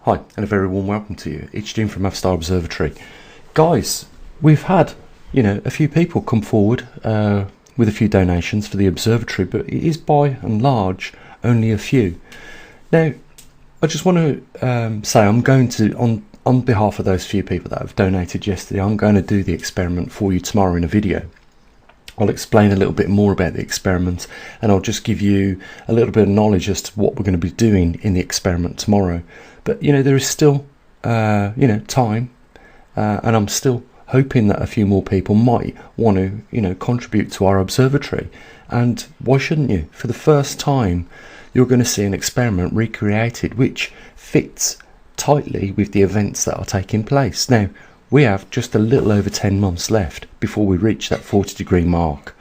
Hi, and a very warm welcome to you. It's Jim from maverickstar Observatory. Guys, we've had, a few people come forward with a few donations for the observatory, but it is by and large only a few. Now, I just want to say I'm going to, on behalf of those few people that have donated yesterday, I'm going to do the experiment for you tomorrow in a video. I'll explain a little bit more about the experiment, and I'll just give you a little bit of knowledge as to what we're going to be doing in the experiment tomorrow. But there is still time, and I'm still hoping that a few more people might want to contribute to our observatory. And why shouldn't you? For the first time, you're going to see an experiment recreated which fits tightly with the events that are taking place. Now, we have just a little over 10 months left before we reach that 40-degree mark,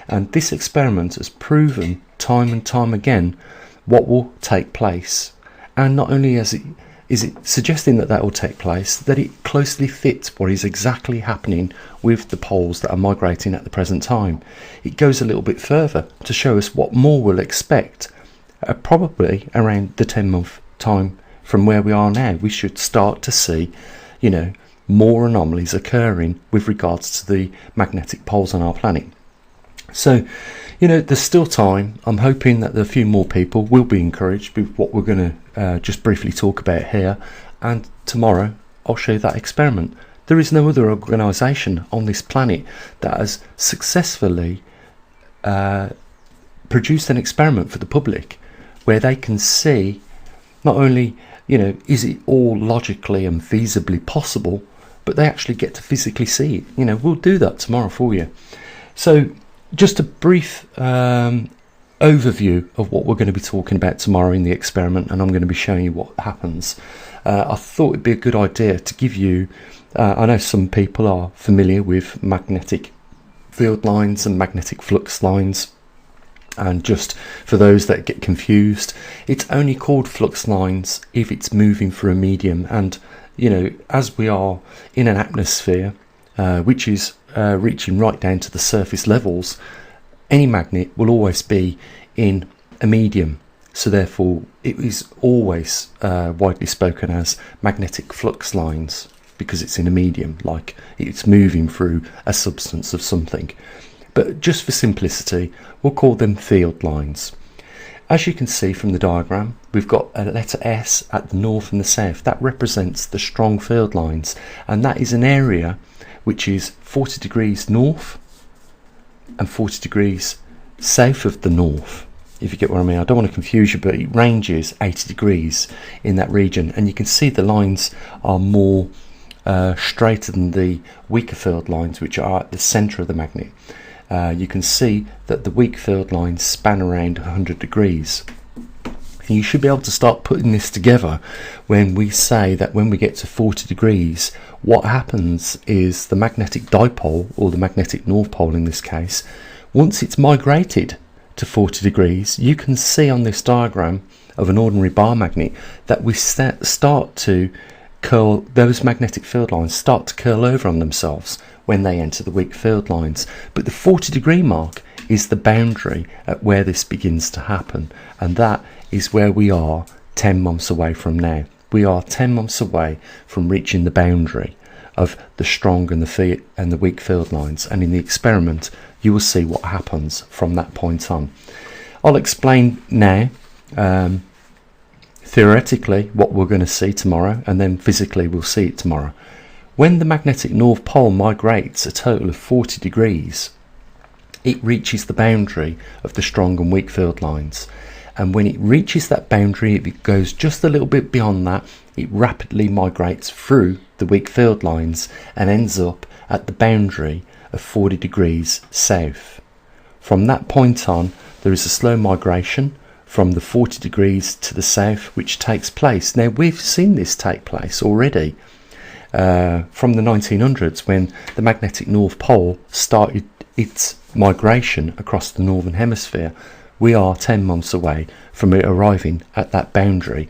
and this experiment has proven time and time again what will take place. And not only is it suggesting that will take place, that it closely fits what is exactly happening with the poles that are migrating at the present time. It goes a little bit further to show us what more we'll expect. Probably around the 10-month time from where we are now, we should start to see, more anomalies occurring with regards to the magnetic poles on our planet. So, there's still time. I'm hoping that a few more people will be encouraged with what we're going to just briefly talk about here. And tomorrow, I'll show you that experiment. There is no other organisation on this planet that has successfully produced an experiment for the public where they can see not only, is it all logically and feasibly possible, but they actually get to physically see it. We'll do that tomorrow for you. So, just a brief overview of what we're going to be talking about tomorrow in the experiment, and I'm going to be showing you what happens. I thought it'd be a good idea to give you, I know some people are familiar with magnetic field lines and magnetic flux lines, and just for those that get confused, it's only called flux lines if it's moving through a medium. And as we are in an atmosphere which is reaching right down to the surface levels, any magnet will always be in a medium. So therefore it is always widely spoken as magnetic flux lines, because it's in a medium, like it's moving through a substance of something. But just for simplicity, we'll call them field lines. As you can see from the diagram, we've got a letter S at the north and the south. That represents the strong field lines, and that is an area which is 40 degrees north and 40 degrees south of the north, if you get what I mean. I don't want to confuse you, but it ranges 80 degrees in that region, and you can see the lines are more straighter than the weaker field lines, which are at the centre of the magnet. You can see that the weak field lines span around 100 degrees. And you should be able to start putting this together when we say that when we get to 40 degrees, what happens is the magnetic dipole, or the magnetic north pole in this case, once it's migrated to 40 degrees, you can see on this diagram of an ordinary bar magnet that we start to curl, those magnetic field lines start to curl over on themselves when they enter the weak field lines. But the 40-degree mark is the boundary at where this begins to happen, and that is where we are 10 months away from now. We are 10 months away from reaching the boundary of the strong and the weak field lines, and in the experiment you will see what happens from that point on. I'll explain now theoretically what we're going to see tomorrow, and then physically we'll see it tomorrow. When the magnetic north pole migrates a total of 40 degrees, it reaches the boundary of the strong and weak field lines. And when it reaches that boundary, if it goes just a little bit beyond that, it rapidly migrates through the weak field lines and ends up at the boundary of 40 degrees south. From that point on, there is a slow migration from the 40 degrees to the south, which takes place. Now, we've seen this take place already from the 1900s, when the magnetic north pole started its migration across the northern hemisphere. We are 10 months away from it arriving at that boundary,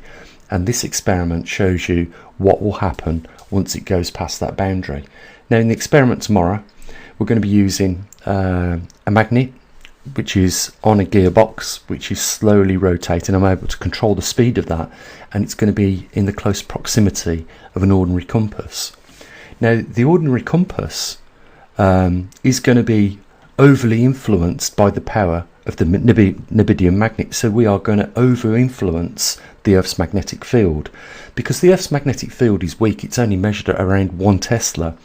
and this experiment shows you what will happen once it goes past that boundary. Now, in the experiment tomorrow, we're going to be using a magnet which is on a gearbox, which is slowly rotating. I'm able to control the speed of that, and it's going to be in the close proximity of an ordinary compass. Now, the ordinary compass is going to be overly influenced by the power of the nebidium magnet. So we are going to over influence the Earth's magnetic field, because the Earth's magnetic field is weak. It's only measured at around 1 Tesla.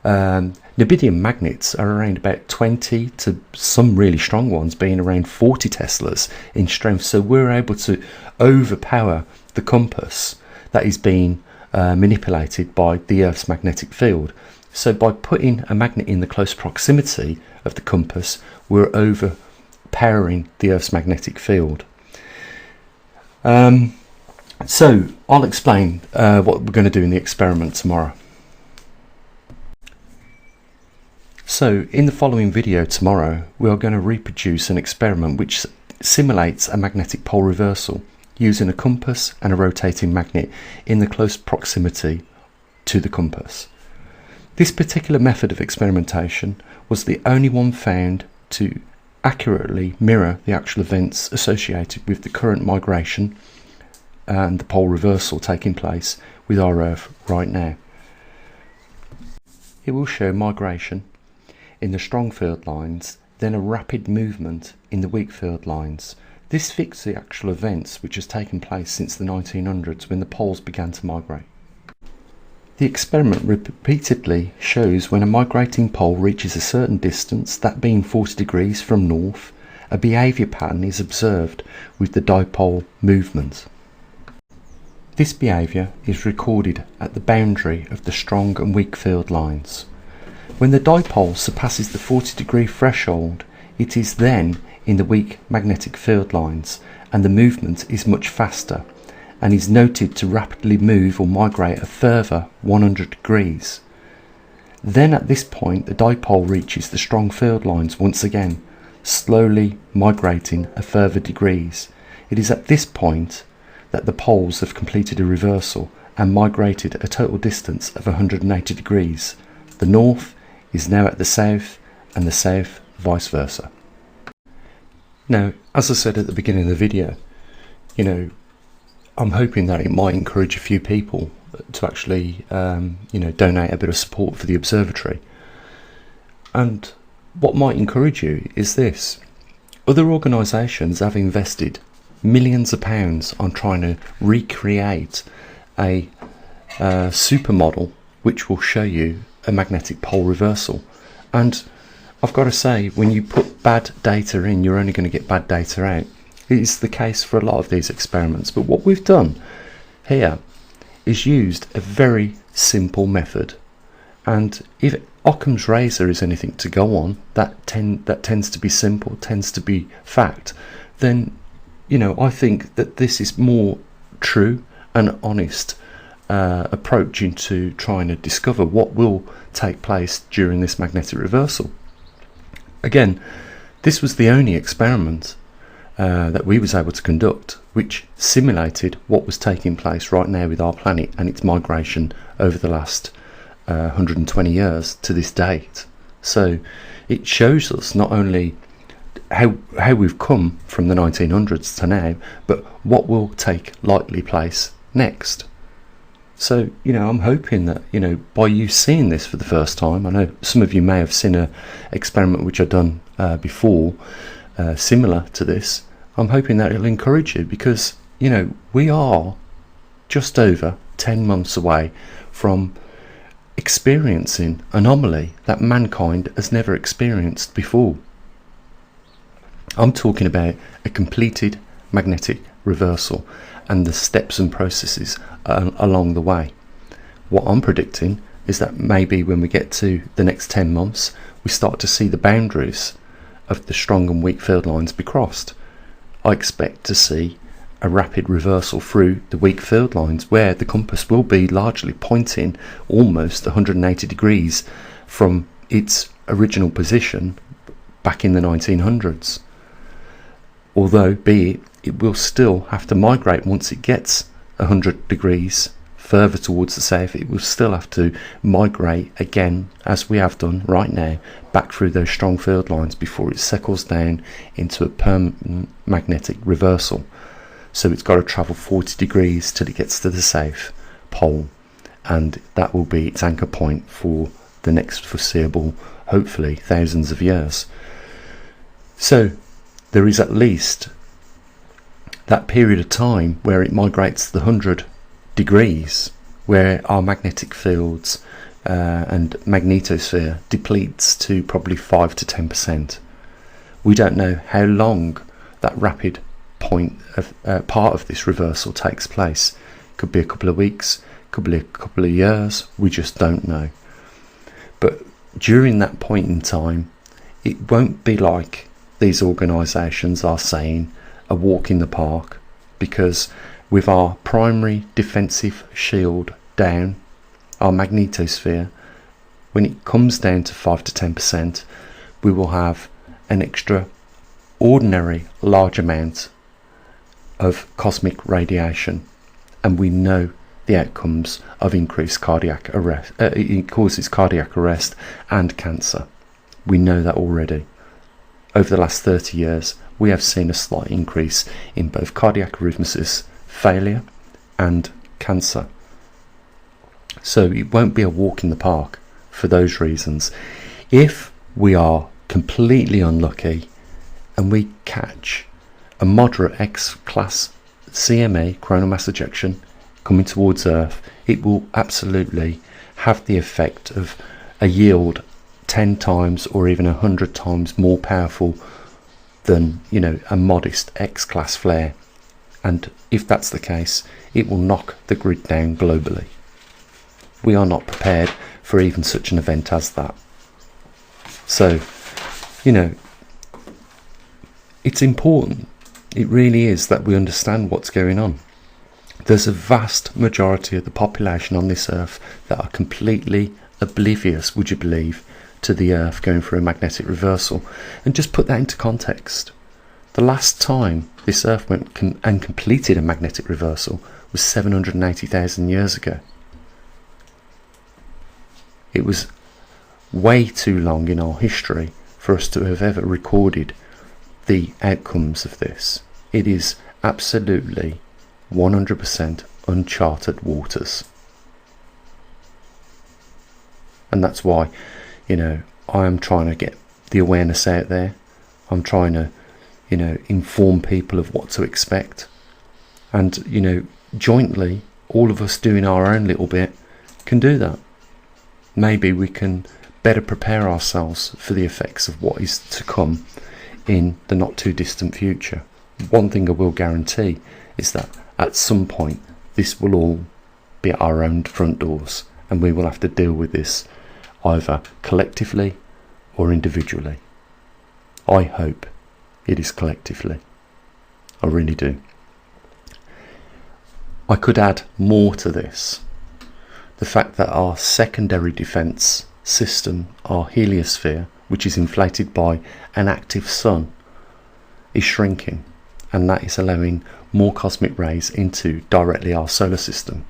Nebidium magnets are around about 20 to some really strong ones being around 40 Teslas in strength. So we're able to overpower the compass that is being manipulated by the Earth's magnetic field. So by putting a magnet in the close proximity of the compass, we're overpowering the Earth's magnetic field. So I'll explain what we're going to do in the experiment tomorrow. So in the following video tomorrow, we are going to reproduce an experiment which simulates a magnetic pole reversal using a compass and a rotating magnet in the close proximity to the compass. This particular method of experimentation was the only one found to accurately mirror the actual events associated with the current migration and the pole reversal taking place with our Earth right now. It will show migration in the strong field lines, then a rapid movement in the weak field lines. This fits the actual events which has taken place since the 1900s when the poles began to migrate. The experiment repeatedly shows when a migrating pole reaches a certain distance, that being 40 degrees from north, a behaviour pattern is observed with the dipole movement. This behaviour is recorded at the boundary of the strong and weak field lines. When the dipole surpasses the 40-degree threshold, it is then in the weak magnetic field lines, and the movement is much faster and is noted to rapidly move or migrate a further 100 degrees. Then at this point the dipole reaches the strong field lines once again, slowly migrating a further degrees. It is at this point that the poles have completed a reversal and migrated a total distance of 180 degrees. The north is now at the south, and the south vice versa. Now, as I said at the beginning of the video, I'm hoping that it might encourage a few people to actually donate a bit of support for the observatory. And what might encourage you is this: other organisations have invested millions of pounds on trying to recreate a supermodel which will show you a magnetic pole reversal. And I've got to say, when you put bad data in, you're only going to get bad data out. It is the case for a lot of these experiments, but what we've done here is used a very simple method. And if Occam's razor is anything to go on, that tends to be simple, tends to be fact, then I think that this is more true and honest approach into trying to discover what will take place during this magnetic reversal. Again, this was the only experiment that we was able to conduct which simulated what was taking place right now with our planet and its migration over the last 120 years to this date. So it shows us not only how we've come from the 1900s to now, but what will take likely place next. So, I'm hoping that, by you seeing this for the first time, I know some of you may have seen an experiment which I've done before, similar to this. I'm hoping that it'll encourage you, because, we are just over 10 months away from experiencing an anomaly that mankind has never experienced before. I'm talking about a completed magnetic reversal and the steps and processes along the way. What I'm predicting is that maybe when we get to the next 10 months, we start to see the boundaries of the strong and weak field lines be crossed. I expect to see a rapid reversal through the weak field lines, where the compass will be largely pointing almost 180 degrees from its original position back in the 1900s. Although, be it will still have to migrate once it gets 100 degrees further towards the south, it will still have to migrate again, as we have done right now, back through those strong field lines before it settles down into a permanent magnetic reversal. So it's got to travel 40 degrees till it gets to the south pole, and that will be its anchor point for the next foreseeable, hopefully, thousands of years. So there is at least that period of time where it migrates to the 100 degrees, where our magnetic fields and magnetosphere depletes to probably 5 to 10%. We don't know how long that rapid point of part of this reversal takes place. Could be a couple of weeks, could be a couple of years, we just don't know. But during that point in time, it won't be like these organisations are saying a walk in the park, because with our primary defensive shield down, our magnetosphere, when it comes down to 5 to 10%, we will have an extraordinary large amount of cosmic radiation, and we know the outcomes of increased cardiac arrest. It causes cardiac arrest and cancer. We know that already. Over the last 30 years, we have seen a slight increase in both cardiac arrhythmias, failure, and cancer. So it won't be a walk in the park for those reasons. If we are completely unlucky and we catch a moderate X-class CME, coronal mass ejection, coming towards Earth, it will absolutely have the effect of a yield 10 times or even 100 times more powerful than, you know, a modest X-class flare. And if that's the case, it will knock the grid down globally. We are not prepared for even such an event as that. So, you know, it's important, it really is, that we understand what's going on. There's a vast majority of the population on this Earth that are completely oblivious, would you believe, to the Earth going through a magnetic reversal. And just put that into context. The last time this Earth went and completed a magnetic reversal was 780,000 years ago. It was way too long in our history for us to have ever recorded the outcomes of this. It is absolutely 100% uncharted waters. And that's why, you know, I am trying to get the awareness out there. I'm trying to, you know, inform people of what to expect. And, you know, jointly, all of us doing our own little bit can do that. Maybe we can better prepare ourselves for the effects of what is to come in the not too distant future. One thing I will guarantee is that at some point this will all be at our own front doors, and we will have to deal with this either collectively or individually. I hope it is collectively. I really do. I could add more to this. The fact that our secondary defence system, our heliosphere, which is inflated by an active sun, is shrinking, and that is allowing more cosmic rays into directly our solar system.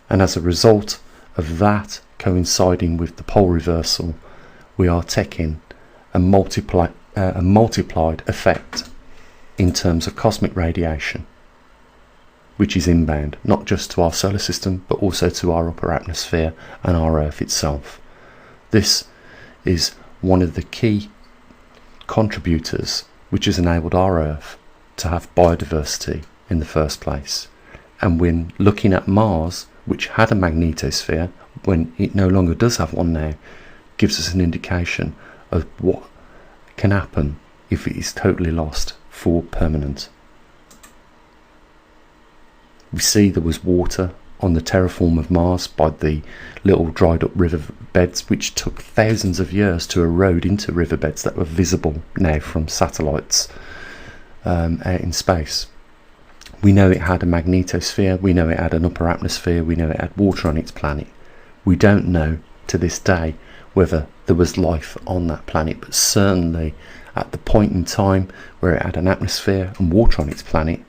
And as a result of that coinciding with the pole reversal, we are taking a multiplied effect in terms of cosmic radiation, which is inbound, not just to our solar system, but also to our upper atmosphere and our Earth itself. This is one of the key contributors which has enabled our Earth to have biodiversity in the first place. And when looking at Mars, which had a magnetosphere, when it no longer does have one now, gives us an indication of what can happen if it is totally lost for permanent. We see there was water on the terraform of Mars by the little dried up river beds, which took thousands of years to erode into riverbeds that were visible now from satellites out in space. We know it had a magnetosphere, we know it had an upper atmosphere, we know it had water on its planet. We don't know to this day whether there was life on that planet, but certainly at the point in time where it had an atmosphere and water on its planet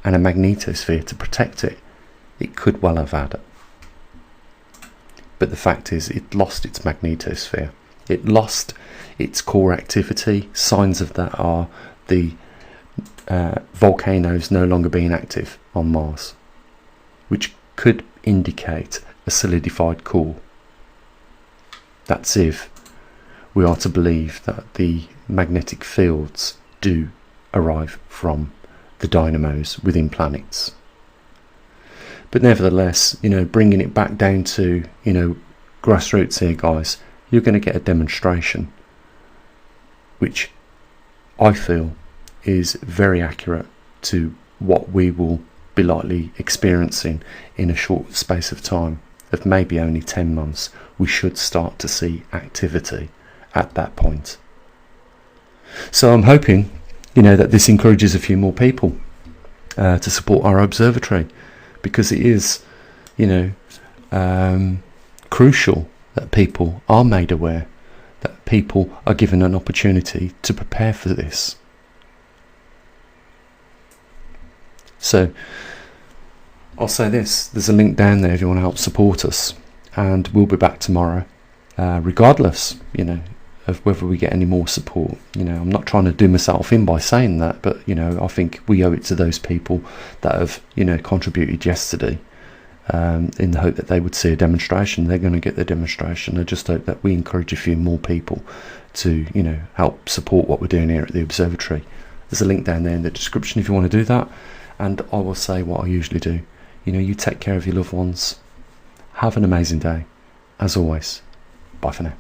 and a magnetosphere to protect it, It could well have had it. But the fact is, it lost its magnetosphere. It lost its core activity. Signs of that are the volcanoes no longer being active on Mars, which could indicate a solidified core. That's if we are to believe that the magnetic fields do arrive from the dynamos within planets. But nevertheless, bringing it back down to, grassroots here, guys, you're going to get a demonstration which I feel is very accurate to what we will be likely experiencing in a short space of time of maybe only 10 months. We should start to see activity at that point. So I'm hoping, that this encourages a few more people to support our observatory, because it is, crucial that people are made aware, that people are given an opportunity to prepare for this. So I'll say this, there's a link down there if you want to help support us, and we'll be back tomorrow, regardless, of whether we get any more support. I'm not trying to do myself in by saying that, but I think we owe it to those people that have contributed yesterday, in the hope that they would see a demonstration. They're going to get the demonstration. I just hope that we encourage a few more people to help support what we're doing here at the observatory. There's a link down there in the description if you want to do that, and I will say what I usually do. You take care of your loved ones. Have an amazing day. As always, bye for now.